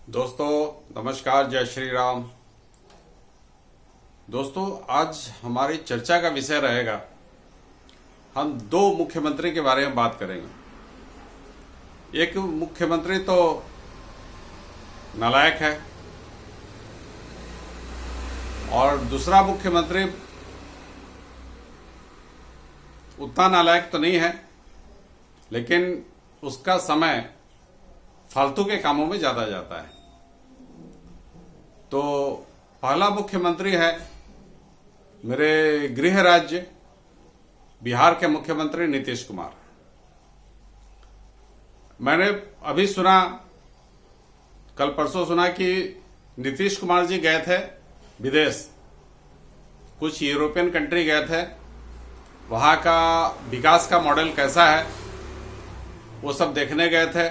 दोस्तों नमस्कार, जय श्री राम। दोस्तों आज हमारी चर्चा का विषय रहेगा, हम दो मुख्यमंत्री के बारे में बात करेंगे। एक मुख्यमंत्री तो नालायक है और दूसरा मुख्यमंत्री उतना नालायक तो नहीं है, लेकिन उसका समय फालतू के कामों में ज्यादा जाता है। तो पहला मुख्यमंत्री है मेरे गृह राज्य बिहार के मुख्यमंत्री नीतीश कुमार। मैंने अभी सुना, कल परसों सुना कि नीतीश कुमार जी गए थे विदेश, कुछ यूरोपियन कंट्री गए थे। वहां का विकास का मॉडल कैसा है वो सब देखने गए थे।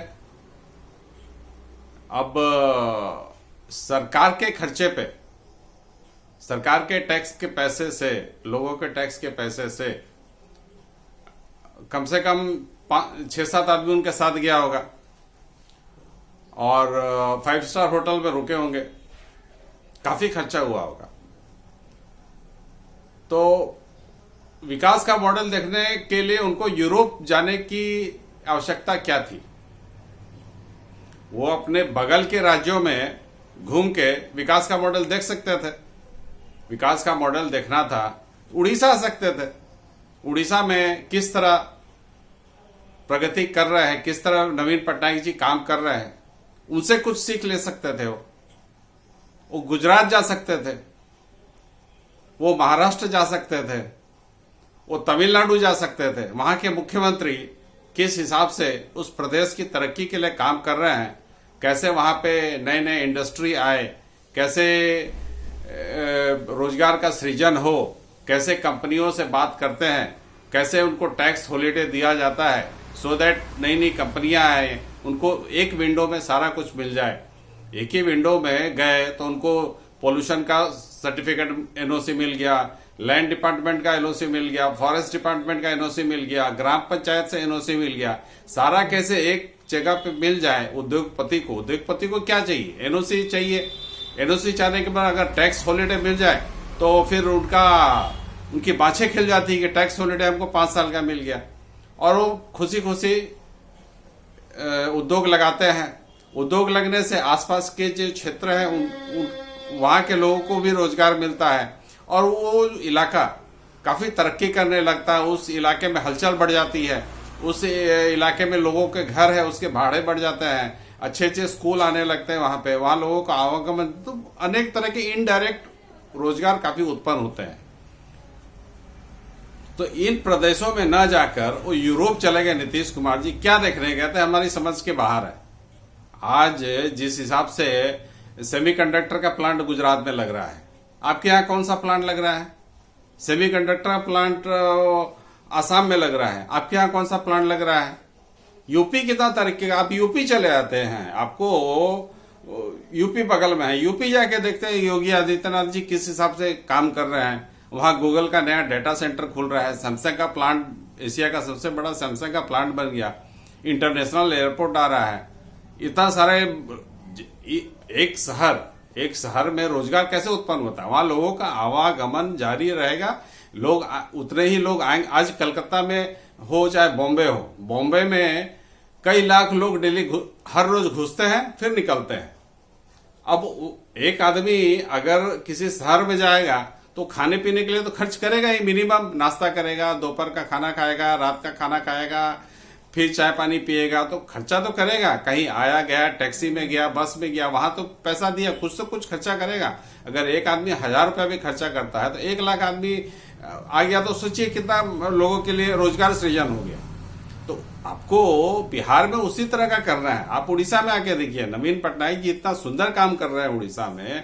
अब सरकार के खर्चे पे, सरकार के टैक्स के पैसे से, लोगों के टैक्स के पैसे से कम 6-7 आदमी उनके साथ गया होगा और 5 स्टार होटल में रुके होंगे, काफी खर्चा हुआ होगा। तो विकास का मॉडल देखने के लिए उनको यूरोप जाने की आवश्यकता क्या थी? वो अपने बगल के राज्यों में घूम के विकास का मॉडल देख सकते थे। विकास का मॉडल देखना था, उड़ीसा आ सकते थे। उड़ीसा में किस तरह प्रगति कर रहे हैं, किस तरह नवीन पटनायक जी काम कर रहे हैं, उनसे कुछ सीख ले सकते थे। वो गुजरात जा सकते थे, वो महाराष्ट्र जा सकते थे, वो तमिलनाडु जा सकते थे। वहां के मुख्यमंत्री किस हिसाब से उस प्रदेश की तरक्की के लिए काम कर रहे हैं, कैसे वहां पे नए नए इंडस्ट्री आए, कैसे रोजगार का सृजन हो, कैसे कंपनियों से बात करते हैं, कैसे उनको टैक्स हॉलिडे दिया जाता है सो दैट नई नई कंपनियां आए, उनको एक विंडो में सारा कुछ मिल जाए। एक ही विंडो में गए तो उनको पोल्यूशन का सर्टिफिकेट एनओसी मिल गया, लैंड डिपार्टमेंट का एनओसी मिल गया, फॉरेस्ट डिपार्टमेंट का एनओसी मिल गया, ग्राम पंचायत से एनओसी मिल गया। सारा कैसे एक जगह पे मिल जाए उद्योगपति को क्या चाहिए? एनओसी चाहिए। एनओसी चाहने के बाद अगर टैक्स हॉलिडे मिल जाए तो फिर उनकी बाछें खिल जाती है कि टैक्स हॉलिडे हमको 5 साल का मिल गया, और वो खुशी खुशी उद्योग लगाते हैं। उद्योग लगने से आसपास के जो क्षेत्र है वहां के लोगों को भी रोजगार मिलता है और वो इलाका काफी तरक्की करने लगता है। उस इलाके में हलचल बढ़ जाती है, उस इलाके में लोगों के घर है उसके भाड़े बढ़ जाते हैं, अच्छे अच्छे स्कूल आने लगते हैं वहां लोगों का आवागमन, तो अनेक तरह के इनडायरेक्ट रोजगार काफी उत्पन्न होते हैं। तो इन प्रदेशों में न जाकर वो यूरोप चले गए नीतीश कुमार जी। क्या देखने गए थे? हमारी समझ के बाहर है। आज जिस हिसाब से सेमीकंडक्टर का प्लांट गुजरात में लग रहा है, आपके यहाँ कौन सा प्लांट लग रहा है? सेमीकंडक्टर प्लांट आसाम में लग रहा है, आपके यहाँ कौन सा प्लांट लग रहा है? यूपी कितना तरक्की, आप यूपी चले आते हैं, आपको यूपी बगल में है, यूपी जाके देखते हैं योगी आदित्यनाथ जी किस हिसाब से काम कर रहे हैं। वहां गूगल का नया डेटा सेंटर खुल रहा है, सैमसंग का प्लांट, एशिया का सबसे बड़ा सैमसंग का प्लांट बन गया, इंटरनेशनल एयरपोर्ट आ रहा है। इतना सारे एक शहर में रोजगार कैसे उत्पन्न होता है? वहां लोगों का आवागमन जारी रहेगा, लोग उतने ही लोग आएंगे। आज कलकत्ता में हो चाहे बॉम्बे हो, बॉम्बे में कई लाख लोग डेली हर रोज घुसते हैं फिर निकलते हैं। अब एक आदमी अगर किसी शहर में जाएगा तो खाने पीने के लिए तो खर्च करेगा ही, मिनिमम नाश्ता करेगा, दोपहर का खाना खाएगा, रात का खाना खाएगा, फिर चाय पानी पिएगा, तो खर्चा तो करेगा। कहीं आया गया, टैक्सी में गया, बस में गया, वहां तो पैसा दिया, कुछ तो कुछ खर्चा करेगा। अगर एक आदमी 1000 रुपया भी खर्चा करता है तो 1 लाख आदमी आ गया, तो सोचिए कितना लोगों के लिए रोजगार सृजन हो गया। तो आपको बिहार में उसी तरह का करना है। आप उड़ीसा में आके देखिए, नवीन पटनायक जी इतना सुंदर काम कर रहे हैं उड़ीसा में,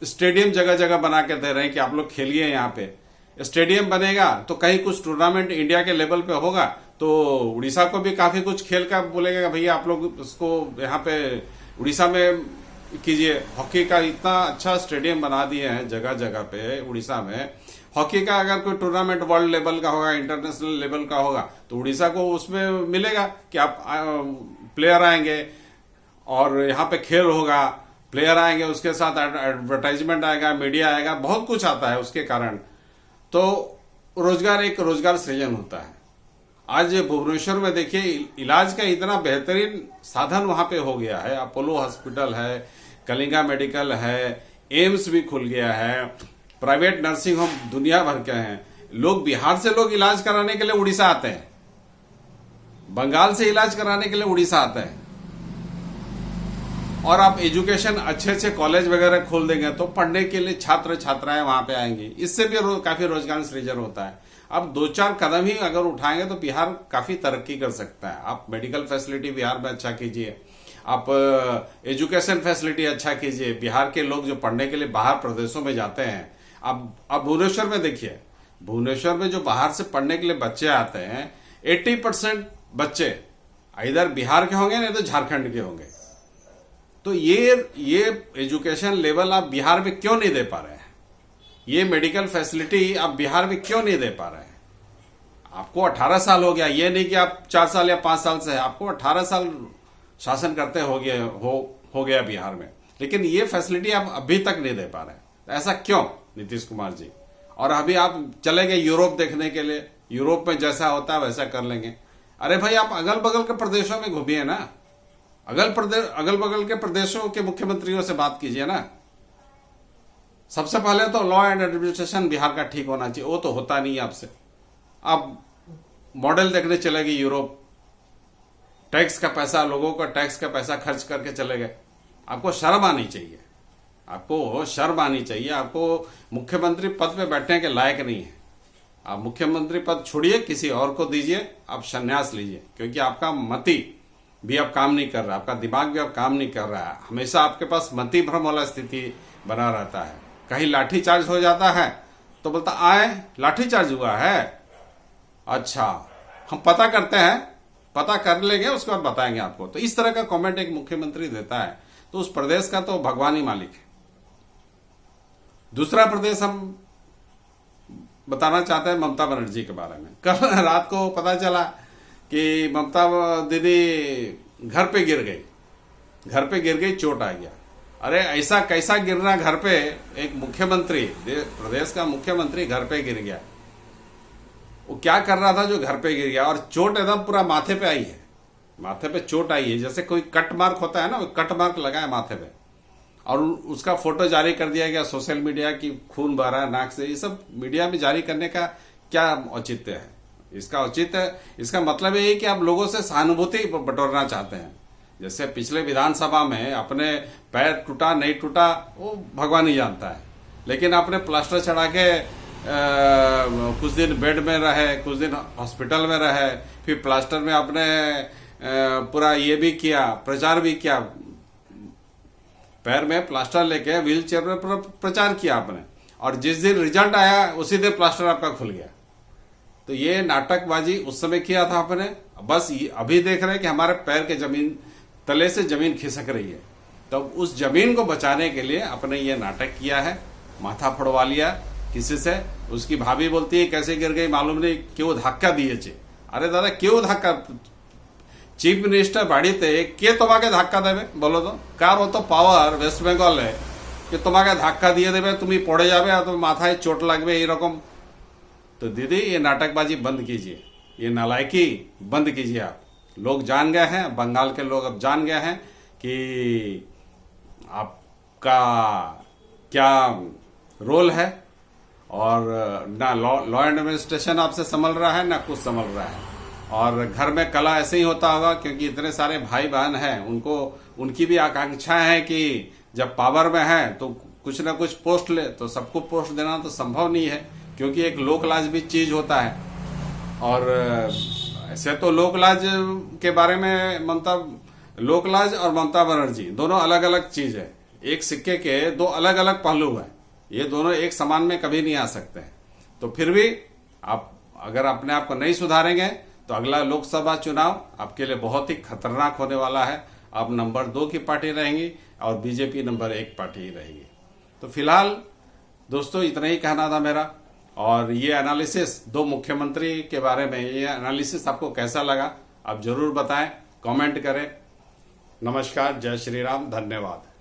स्टेडियम जगह जगह बना के दे रहे हैं कि आप लोग खेलिए। यहाँ पे स्टेडियम बनेगा तो कहीं कुछ टूर्नामेंट इंडिया के लेवल पे होगा तो उड़ीसा को भी काफी कुछ खेल का बोलेगा, भैया आप लोग उसको यहाँ पे उड़ीसा में कीजिए। हॉकी का इतना अच्छा स्टेडियम बना दिए हैं जगह जगह पे उड़ीसा में। हॉकी का अगर कोई टूर्नामेंट वर्ल्ड लेवल का होगा, इंटरनेशनल लेवल का होगा, तो उड़ीसा को उसमें मिलेगा कि आप प्लेयर आएंगे। और यहाँ पे खेल होगा, प्लेयर आएंगे, उसके साथ एडवर्टाइजमेंट आएगा, मीडिया आएगा, बहुत कुछ आता है उसके कारण। तो रोजगार सृजन होता है। आज भुवनेश्वर में देखिए इलाज का इतना बेहतरीन साधन वहां पे हो गया है। अपोलो हॉस्पिटल है, कलिंगा मेडिकल है, एम्स भी खुल गया है, प्राइवेट नर्सिंग होम दुनिया भर के हैं। लोग बिहार से लोग इलाज कराने के लिए उड़ीसा आते हैं, बंगाल से इलाज कराने के लिए उड़ीसा आते हैं। और आप एजुकेशन अच्छे कॉलेज वगैरह खोल देंगे तो पढ़ने के लिए छात्र छात्राएं वहां पे आएंगी, इससे भी काफी रोजगार सृजन होता है। अब 2-4 कदम ही अगर उठाएंगे तो बिहार काफी तरक्की कर सकता है। आप मेडिकल फैसिलिटी बिहार में अच्छा कीजिए, आप एजुकेशन फैसिलिटी अच्छा कीजिए। बिहार के लोग जो पढ़ने के लिए बाहर प्रदेशों में जाते हैं, अब भुवनेश्वर में देखिए, भुवनेश्वर में जो बाहर से पढ़ने के लिए बच्चे आते हैं, 80% बच्चे इधर बिहार के होंगे नहीं तो झारखंड के होंगे। तो ये एजुकेशन लेवल आप बिहार में क्यों नहीं दे पा रहे हैं? ये मेडिकल फैसिलिटी आप बिहार में क्यों नहीं दे पा रहे हैं? आपको 18 साल हो गया, ये नहीं कि आप 4 साल या 5 साल से है, आपको 18 साल शासन करते हो गया बिहार में, लेकिन ये फैसिलिटी आप अभी तक नहीं दे पा रहे हैं। ऐसा क्यों नीतीश कुमार जी? और अभी आप चले गए यूरोप देखने के लिए, यूरोप में जैसा होता है वैसा कर लेंगे। अरे भाई आप अगल बगल के प्रदेशों में घूमिए ना, अगल बगल के प्रदेशों के मुख्यमंत्रियों से बात कीजिए ना। सबसे पहले तो लॉ एंड एडमिनिस्ट्रेशन बिहार का ठीक होना चाहिए, वो तो होता नहीं है आपसे। आप मॉडल देखने चले गए यूरोप, टैक्स का पैसा, लोगों का टैक्स का पैसा खर्च करके चले गए। आपको शर्म आनी चाहिए, आपको शर्म आनी चाहिए। आपको मुख्यमंत्री पद पे बैठने के लायक नहीं है। आप मुख्यमंत्री पद छोड़िए, किसी और को दीजिए, आप संन्यास लीजिए, क्योंकि आपका मति भी अब काम नहीं कर रहा, आपका दिमाग भी अब काम नहीं कर रहा है। हमेशा आपके पास मति भ्रम वाला स्थिति बना रहता है। कहीं लाठी चार्ज हो जाता है तो बोलता आए लाठी चार्ज हुआ है, अच्छा हम पता करते हैं, पता कर लेंगे उसके बाद बताएंगे आपको। तो इस तरह का कमेंट एक मुख्यमंत्री देता है तो उस प्रदेश का तो भगवान ही मालिक है। दूसरा प्रदेश हम बताना चाहते हैं ममता बनर्जी के बारे में। कल रात को पता चला कि ममता दीदी घर पे गिर गई, चोट आ गया। अरे ऐसा कैसा गिरना घर पे? एक मुख्यमंत्री, प्रदेश का मुख्यमंत्री घर पे गिर गया। वो क्या कर रहा था जो घर पे गिर गया? और चोट एकदम पूरा माथे पे आई है, माथे पे चोट आई है, जैसे कोई कट मार्क होता है ना, कट मार्क लगा है माथे पे। और उसका फोटो जारी कर दिया गया सोशल मीडिया की, खून बह रहा है नाक से। ये सब मीडिया में जारी करने का क्या औचित्य है? इसका मतलब यही कि आप लोगों से सहानुभूति बटोरना चाहते हैं। जैसे पिछले विधानसभा में अपने पैर टूटा नहीं टूटा वो भगवान ही जानता है, लेकिन आपने प्लास्टर चढ़ा के कुछ दिन बेड में रहे, कुछ दिन हॉस्पिटल में रहे, फिर प्लास्टर में आपने पूरा ये भी किया, प्रचार भी किया, पैर में प्लास्टर लेके व्हील चेयर में प्रचार किया आपने, और जिस दिन रिजल्ट आया उसी दिन प्लास्टर आपका खुल गया। तो ये नाटकबाजी उस समय किया था आपने। बस अभी देख रहे हैं कि हमारे पैर के जमीन तले से जमीन खिसक रही है, तो उस जमीन को बचाने के लिए आपने ये नाटक किया है, माथा फोड़वा लिया किसी से। उसकी भाभी बोलती है कैसे गिर गई मालूम नहीं, क्यों धक्का दिए चे। अरे दादा क्यों धक्का? चीफ मिनिस्टर बाड़ीते के तुम्हारे धक्का देवे बोलो तो? कार हो तो पावर वेस्ट बेंगल है कि तुम्हारे धक्का दिए देवे, तुम ही पड़े जावे, तो माथाय चोट लगবে এরকম। तो दीदी ये नाटकबाजी बंद कीजिए, ये नालायकी बंद कीजिए। आप लोग जान गए हैं, बंगाल के लोग अब जान गए हैं कि आपका क्या रोल है, और ना लॉ एंड एडमिनिस्ट्रेशन आपसे संभल रहा है ना कुछ संभल रहा है। और घर में कला ऐसे ही होता होगा, क्योंकि इतने सारे भाई बहन हैं, उनकी भी आकांक्षा है कि जब पावर में है तो कुछ ना कुछ पोस्ट ले। तो सबको पोस्ट देना तो संभव नहीं है, क्योंकि एक लोकलाज भी चीज होता है। और ऐसे तो लोकलाज के बारे में लोकलाज और ममता बनर्जी दोनों अलग अलग चीज है, एक सिक्के के दो अलग अलग पहलू है। ये दोनों एक समान में कभी नहीं आ सकते हैं। तो फिर भी आप अगर अपने आप को नहीं सुधारेंगे तो अगला लोकसभा चुनाव आपके लिए बहुत ही खतरनाक होने वाला है। आप नंबर 2 की पार्टी रहेंगी और बीजेपी नंबर 1 पार्टी ही रहेगी। तो फिलहाल दोस्तों इतना ही कहना था मेरा। और ये एनालिसिस 2 मुख्यमंत्री के बारे में, ये एनालिसिस आपको कैसा लगा आप जरूर बताएं, कमेंट करें। नमस्कार, जय श्री राम, धन्यवाद।